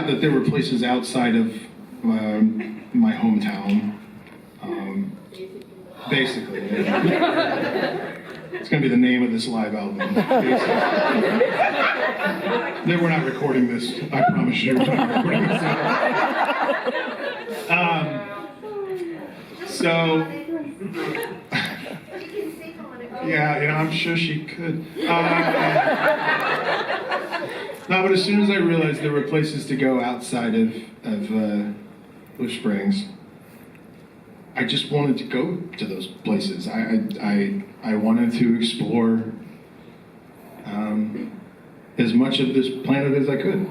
out that there were places outside of my hometown. Basically. It's going to be the name of this live album. Then we're not recording this, I promise you. We're not recording this so, yeah, I'm sure she could. No, but as soon as I realized there were places to go outside of Bush Springs, I just wanted to go to those places. I wanted to explore as much of this planet as I could.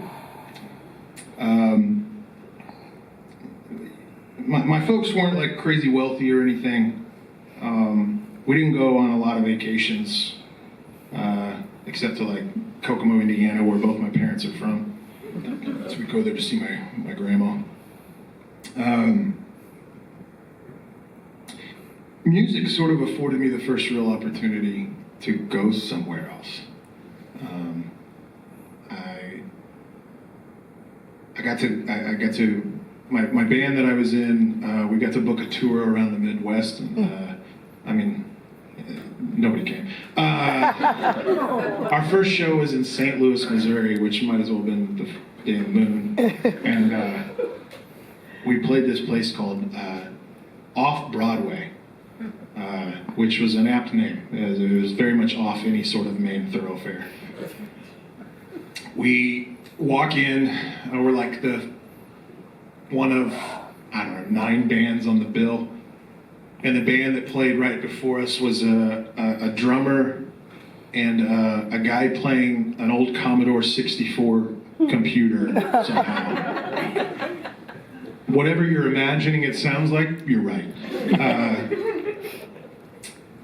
My folks weren't like crazy wealthy or anything. We didn't go on a lot of vacations, except to like Kokomo, Indiana, where both my parents are from. So we go there to see my grandma. Music sort of afforded me the first real opportunity to go somewhere else. I got to my band that I was in. We got to book a tour around the Midwest, and nobody came. Our first show was in St. Louis, Missouri, which might as well have been the damn moon, and we played this place called Off Broadway. Which was an apt name. It was very much off any sort of main thoroughfare. We walk in, we're like one of, 9 bands on the bill. And the band that played right before us was a drummer and a guy playing an old Commodore 64 computer somehow. Whatever you're imagining it sounds like, you're right.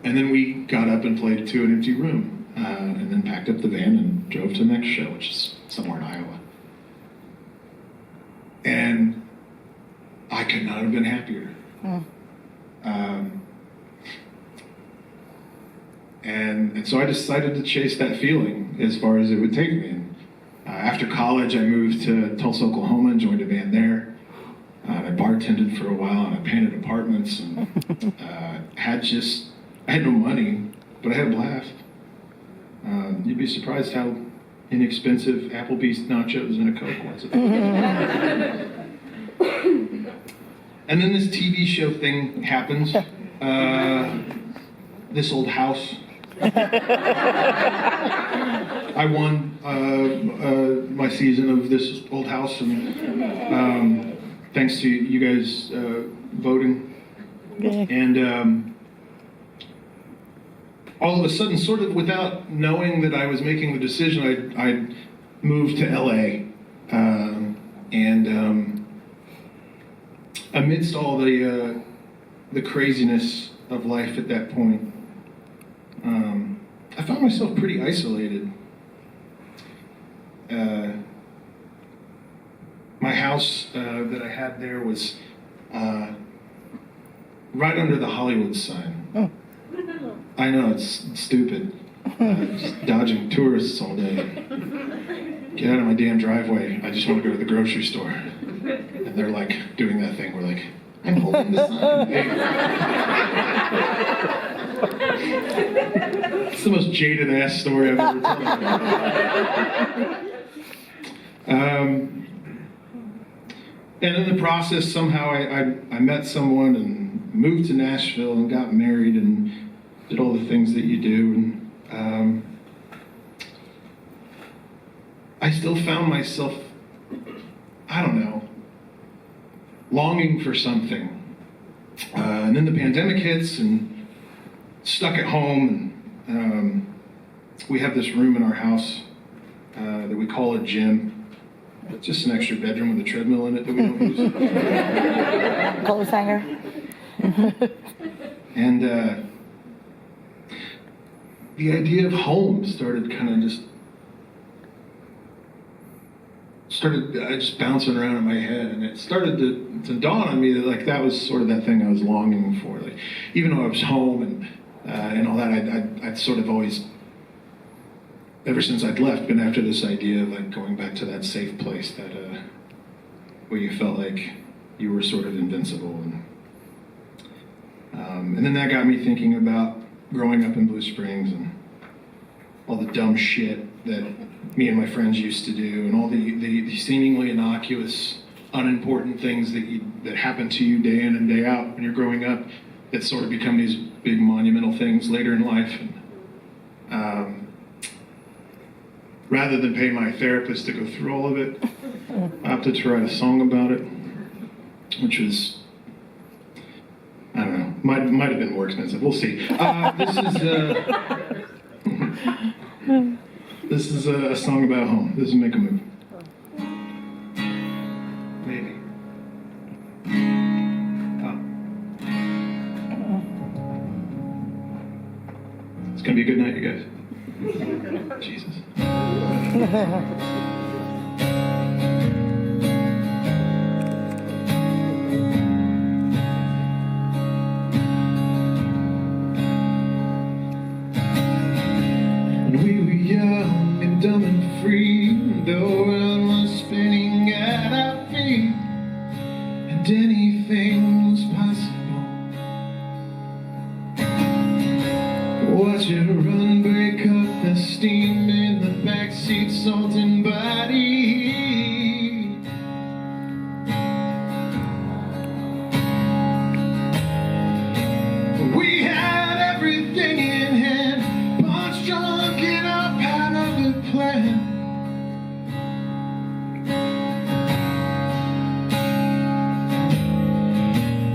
And then we got up and played to an empty room, and then packed up the van and drove to the next show, which is somewhere in Iowa. And I could not have been happier. And so I decided to chase that feeling as far as it would take me. And, after college, I moved to Tulsa, Oklahoma, and joined a band there. I bartended for a while, and I painted apartments, and I had no money, but I had a blast. You'd be surprised how inexpensive Applebee's nachos and a Coke was. And then this TV show thing happens. This Old House. I won my season of This Old House, and thanks to you guys voting. And all of a sudden, sort of without knowing that I was making the decision, I moved to LA. And amidst all the craziness of life at that point, I found myself pretty isolated. My house that I had there was right under the Hollywood sign. Oh. I know, it's stupid. Just dodging tourists all day. Get out of my damn driveway. I just want to go to the grocery store. And they're like doing that thing where like, I'm holding the sign. It's the most jaded ass story I've ever told. And in the process, somehow I met someone and moved to Nashville and got married and did all the things that you do. And I still found myself, I don't know, longing for something. And then the pandemic hits and stuck at home. And we have this room in our house that we call a gym. It's just an extra bedroom with a treadmill in it that we don't use. Clothes hanger. And the idea of home started kind of just bouncing around in my head, and it started to dawn on me that like that was sort of that thing I was longing for. Like, even though I was home and all that, I'd sort of always, ever since I'd left, been after this idea of like going back to that safe place, where you felt like you were sort of invincible. And then that got me thinking about growing up in Blue Springs and all the dumb shit that me and my friends used to do, and all the seemingly innocuous, unimportant things that happen to you day in and day out when you're growing up that sort of become these big monumental things later in life. And, rather than pay my therapist to go through all of it, I opted to write a song about it, which was, I don't know, might have been more expensive. We'll see. This is a song about home. This is Make a Move. Maybe. Oh. It's gonna be a good night, you guys. Jesus. When we were young and dumb and free, the world was spinning at our feet, and anything was possible. Watch it run, break up the steam in the backseat, salt and body. We had everything in hand, punch drunk and up out of the plan.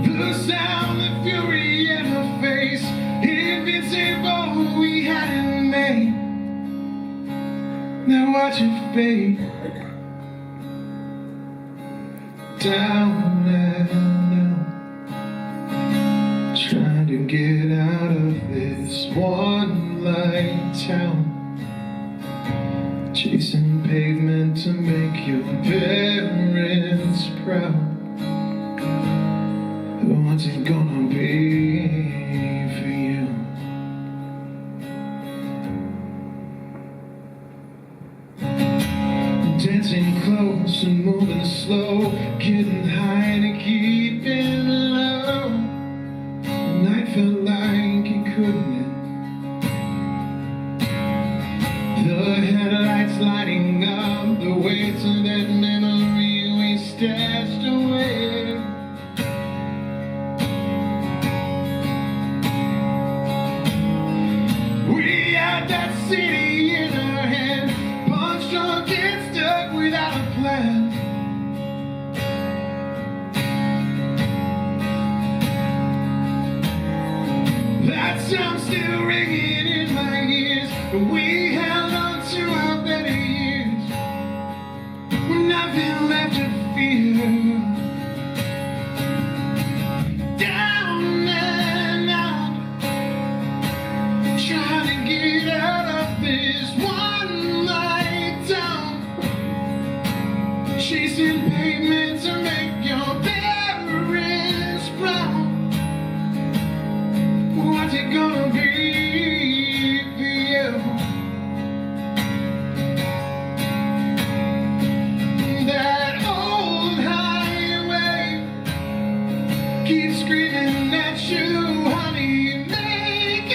The sound, the fury in her face, invincible, we had it made. Now watch it fade down and down, trying to get out of this one-light town, chasing pavement to make your parents proud. What's it gonna be for you? Dancing close and moving slow, getting high to keep it low. And I felt like it couldn't end. The headlights lighting up the way to that memory we stashed away. We had that city in our hand, punch drunk and stuck without a plan. That sound still ringing in my ears, but we held on to our better years, with nothing left to fear. Down and out, trying to get out of this one light town, chasing pavement to make your parents proud. What's it gonna be for you? That old highway keeps screaming at you, honey, make a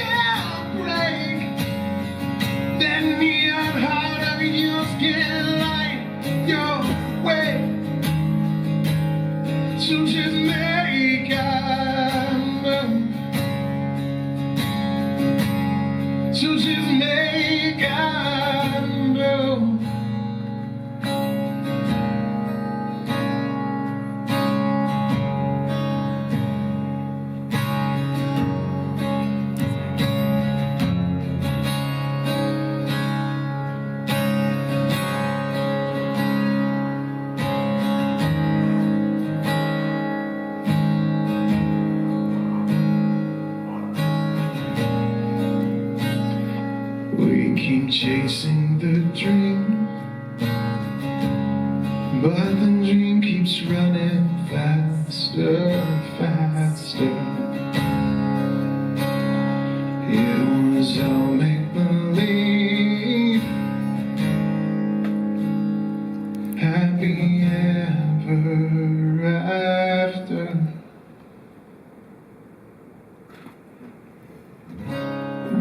break. That neon heart of yours can light your way. So just make a move. So just make a move. We keep chasing the dream, but the dream keeps running faster, faster. It was all make-believe, happy ever ever after.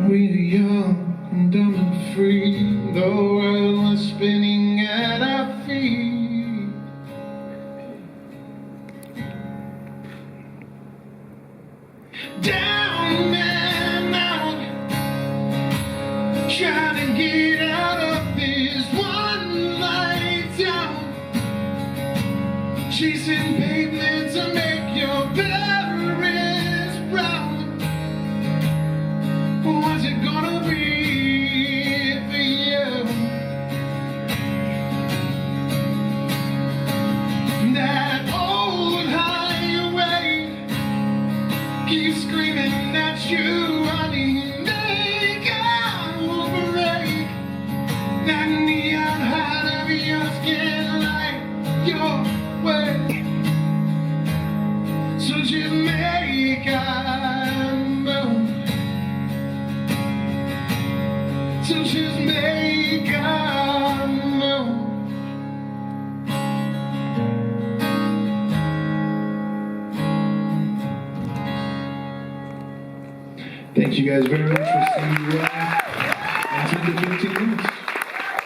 We were young and dumb and free, the world was spinning at our feet. Down and out, trying to get out of this one light town, chasing pavement to make your parents proud. What's it gonna be for you? That old highway keeps screaming at you, honey, make a break. That neon heart of yours can't light your way, so just make a move. So just make a move. Thank you guys very much for seeing me in 10 to 15 minutes.